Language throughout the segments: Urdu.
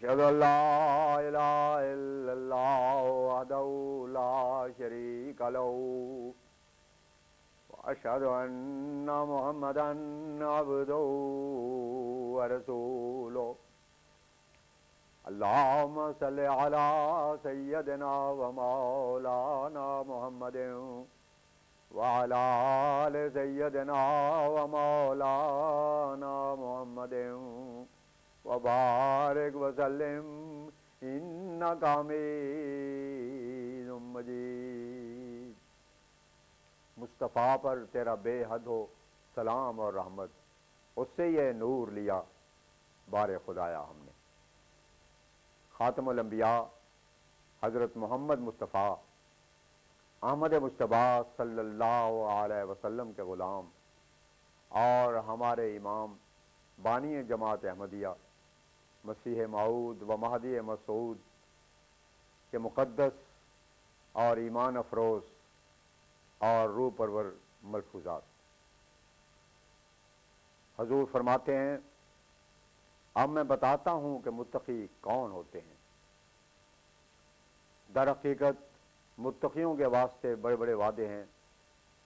أشهد أن لا إله إلا الله وحده لا شريك له وأشهد أن محمدا عبده ورسوله اللهم صل على سيدنا ومولانا محمد وعلى آل سيدنا ومولانا محمد وبارك وسلم إنك حميد مجيد۔ مصطفیٰ پر تیرا بے حد ہو سلام اور رحمت، اس سے یہ نور لیا بار خدایا ہم نے۔ خاتم الانبیاء حضرت محمد مصطفیٰ احمد مجتبی صلی اللہ علیہ وسلم کے غلام اور ہمارے امام بانی جماعت احمدیہ مسیح موعود و مہدی مسعود کے مقدس اور ایمان افروز اور روح پرور ملفوظات۔ حضور فرماتے ہیں اب میں بتاتا ہوں کہ متقی کون ہوتے ہیں۔ در حقیقت متقیوں کے واسطے بڑے بڑے وعدے ہیں،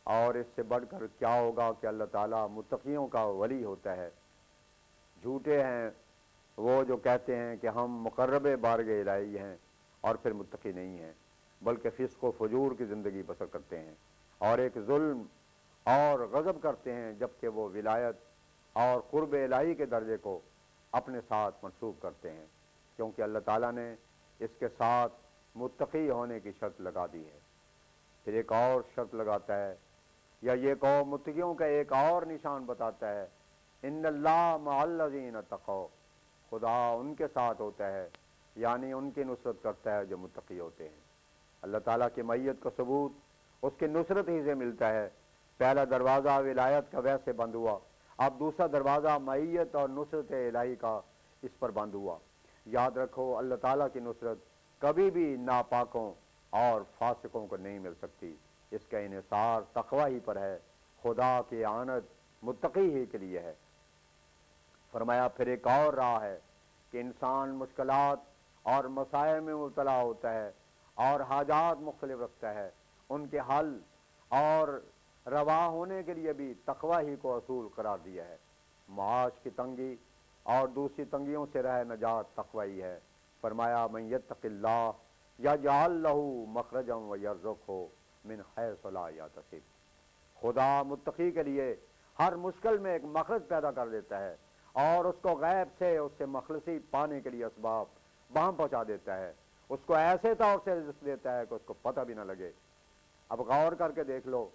اور اس سے بڑھ کر کیا ہوگا کہ اللہ تعالیٰ متقیوں کا ولی ہوتا ہے۔ جھوٹے ہیں وہ جو کہتے ہیں کہ ہم مقرب بارگاہ الہی ہیں اور پھر متقی نہیں ہیں، بلکہ فسق و فجور کی زندگی بسر کرتے ہیں اور ایک ظلم اور غضب کرتے ہیں، جبکہ وہ ولایت اور قرب الہی کے درجے کو اپنے ساتھ منسوب کرتے ہیں، کیونکہ اللہ تعالیٰ نے اس کے ساتھ متقی ہونے کی شرط لگا دی ہے۔ پھر ایک اور شرط لگاتا ہے، یا یہ قوم متقیوں کا ایک اور نشان بتاتا ہے، ان اللہ مع الذین اتقوا، خدا ان کے ساتھ ہوتا ہے، یعنی ان کی نصرت کرتا ہے جو متقی ہوتے ہیں۔ اللہ تعالیٰ کی معیت کا ثبوت اس کی نصرت ہی سے ملتا ہے۔ پہلا دروازہ ولایت کا ویسے بند ہوا، اب دوسرا دروازہ معیت اور نصرت الہی کا اس پر بند ہوا۔ یاد رکھو اللہ تعالیٰ کی نصرت کبھی بھی ناپاکوں اور فاسقوں کو نہیں مل سکتی، اس کا انحصار تقوی ہی پر ہے، خدا کی اعانت متقی ہی کے لیے ہے۔ فرمایا پھر ایک اور راہ ہے کہ انسان مشکلات اور مسائل میں مبتلا ہوتا ہے اور حاجات مختلف رکھتا ہے، ان کے حل اور روا ہونے کے لیے بھی تقوی ہی کو اصول قرار دیا ہے۔ معاش کی تنگی اور دوسری تنگیوں سے رہ نجات تقوی ہی ہے۔ فرمایا من یتق اللہ یجعل لہ مخرجا ویرزقہ من حیث لا یحتسب، خدا متقی کے لیے ہر مشکل میں ایک مخرج پیدا کر دیتا ہے اور اس کو غیب سے اس سے مخلصی پانے کے لیے اسباب وہاں پہنچا دیتا ہے، اس کو ایسے طور سے رزق دیتا ہے کہ اس کو پتہ بھی نہ لگے۔ اب غور کر کے دیکھ لو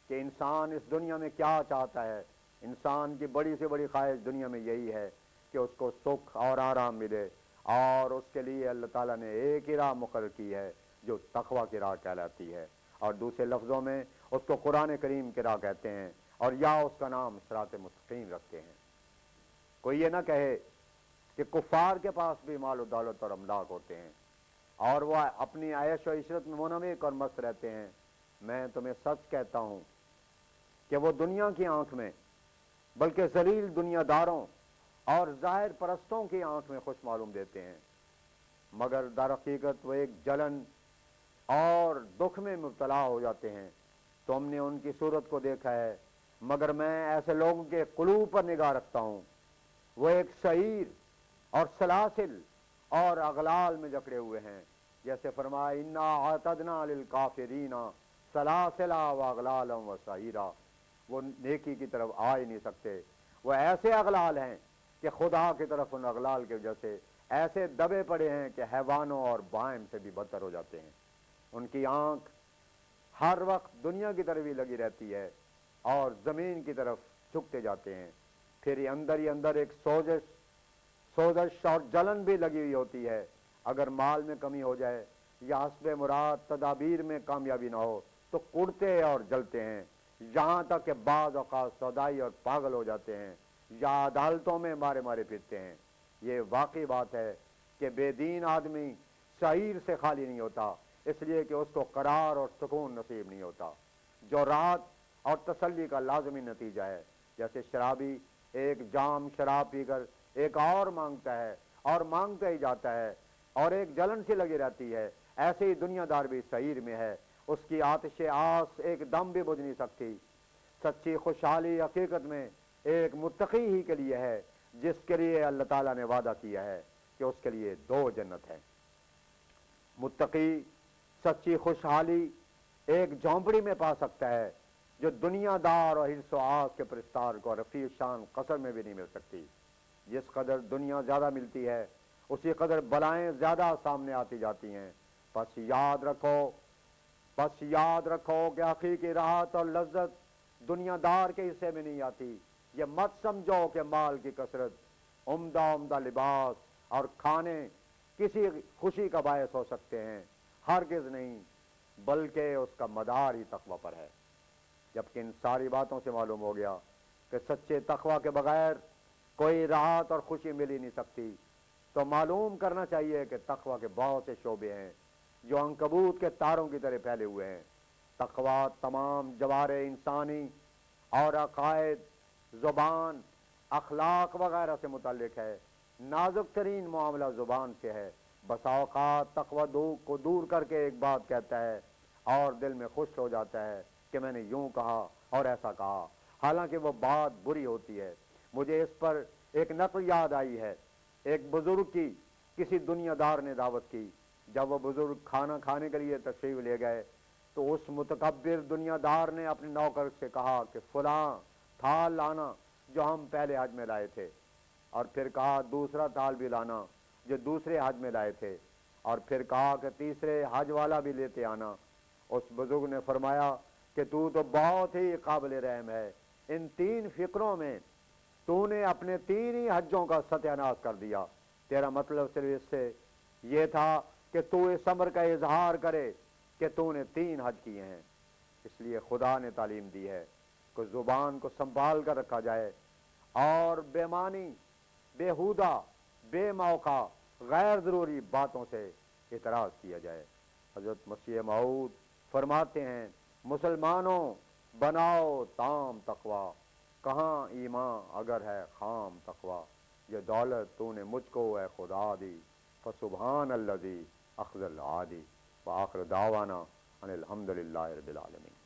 کہ انسان اس دنیا میں کیا چاہتا ہے۔ انسان کی بڑی سے بڑی خواہش دنیا میں یہی ہے کہ اس کو سکھ اور آرام ملے، اور اس کے لیے اللہ تعالیٰ نے ایک ہی راہ مقرر کی ہے جو تقوی کی راہ کہلاتی ہے، اور دوسرے لفظوں میں اس کو قرآن کریم کی راہ کہتے ہیں، اور یا اس کا نام صراط مستقیم رکھتے ہیں۔ کوئی یہ نہ کہے کہ کفار کے پاس بھی مال و دولت اور املاک ہوتے ہیں اور وہ اپنی عیش و عشرت میں منہمک اور مست رہتے ہیں۔ میں تمہیں سچ کہتا ہوں کہ وہ دنیا کی آنکھ میں بلکہ ذلیل دنیا داروں اور ظاہر پرستوں کی آنکھ میں خوش معلوم دیتے ہیں، مگر در حقیقت وہ ایک جلن اور دکھ میں مبتلا ہو جاتے ہیں۔ تم نے ان کی صورت کو دیکھا ہے، مگر میں ایسے لوگوں کے قلوب پر نگاہ رکھتا ہوں، وہ ایک شعیر اور سلاسل اور اغلال میں جکڑے ہوئے ہیں، جیسے فرمایا انا اعتدنا للکافرین سلاسل واغلال وسعیرا، وہ نیکی کی طرف آ ہی نہیں سکتے، وہ ایسے اغلال ہیں کہ خدا کی طرف ان اغلال کی وجہ سے ایسے دبے پڑے ہیں کہ حیوانوں اور بہائم سے بھی بدتر ہو جاتے ہیں۔ ان کی آنکھ ہر وقت دنیا کی طرف ہی لگی رہتی ہے اور زمین کی طرف جھکتے جاتے ہیں۔ پھر ہی اندر ایک سوزش اور جلن بھی لگی ہوئی ہوتی ہے، اگر مال میں کمی ہو جائے یا حسب مراد تدابیر میں کامیابی نہ ہو تو کڑتے اور جلتے ہیں، یہاں تک کہ بعض اوقات سودائی اور پاگل ہو جاتے ہیں یا عدالتوں میں مارے پھرتے ہیں۔ یہ واقعی بات ہے کہ بے دین آدمی شعیر سے خالی نہیں ہوتا، اس لیے کہ اس کو قرار اور سکون نصیب نہیں ہوتا، جو راحت اور تسلی کا لازمی نتیجہ ہے۔ جیسے شرابی ایک جام شراب پی کر ایک اور مانگتا ہے اور مانگتا ہی جاتا ہے اور ایک جلن سی لگی رہتی ہے، ایسے ہی دنیا دار بھی سعیر میں ہے، اس کی آتش آس ایک دم بھی بجھ نہیں سکتی۔ سچی خوشحالی حقیقت میں ایک متقی ہی کے لیے ہے، جس کے لیے اللہ تعالیٰ نے وعدہ کیا ہے کہ اس کے لیے 2 جنت ہیں۔ متقی سچی خوشحالی ایک جھونپڑی میں پا سکتا ہے، جو دنیا دار اور حرص و آس کے پرستار کو رفیع شان قصر میں بھی نہیں مل سکتی۔ جس قدر دنیا زیادہ ملتی ہے اسی قدر بلائیں زیادہ سامنے آتی جاتی ہیں۔ بس یاد رکھو کہ حقیقی راحت اور لذت دنیا دار کے حصے میں نہیں آتی۔ یہ مت سمجھو کہ مال کی کثرت، عمدہ لباس اور کھانے کسی خوشی کا باعث ہو سکتے ہیں، ہرگز نہیں، بلکہ اس کا مدار ہی تقوی پر ہے۔ جبکہ ان ساری باتوں سے معلوم ہو گیا کہ سچے تقوی کے بغیر کوئی راحت اور خوشی مل ہی نہیں سکتی، تو معلوم کرنا چاہیے کہ تقوی کے بہت سے شعبے ہیں جو عنکبوت کے تاروں کی طرح پھیلے ہوئے ہیں۔ تقوی تمام جوارح انسانی اور عقائد، زبان، اخلاق وغیرہ سے متعلق ہے۔ نازک ترین معاملہ زبان سے ہے۔ بسا اوقات تقوی کو دور کر کے ایک بات کہتا ہے اور دل میں خوش ہو جاتا ہے کہ میں نے یوں کہا اور ایسا کہا، حالانکہ وہ بات بری ہوتی ہے۔ مجھے اس پر ایک نقل یاد آئی ہے، ایک بزرگ کی کسی دنیا دار نے دعوت کی۔ جب وہ بزرگ کھانا کھانے کے لیے تشریف لے گئے تو اس متکبر دنیا دار نے اپنے نوکر سے کہا کہ فلاں تھال لانا جو ہم پہلے حج میں لائے تھے، اور پھر کہا دوسرا تھال بھی لانا جو دوسرے حج میں لائے تھے، اور پھر کہا کہ تیسرے حج والا بھی لیتے آنا۔ اس بزرگ نے فرمایا کہ تو بہت ہی قابل رحم ہے، ان 3 فکروں میں تو نے اپنے 3 ہی حجوں کا ستیہ ناش کر دیا۔ تیرا مطلب صرف اس سے یہ تھا کہ تو اس امر کا اظہار کرے کہ تو نے 3 حج کیے ہیں۔ اس لیے خدا نے تعلیم دی ہے کہ زبان کو سنبھال کر رکھا جائے اور بے معنی، بیہودہ، بے موقع، غیر ضروری باتوں سے اعتراض کیا جائے۔ حضرت مسیح موعود فرماتے ہیں، مسلمانوں بناؤ تام تقوی، کہاں ایمان اگر ہے خام تقوی، یہ دولت تو نے مجھ کو اے خدا دی، فسبحان الذی اخذ العادی، وآخر دعوانا ان الحمدللہ رب العالمین۔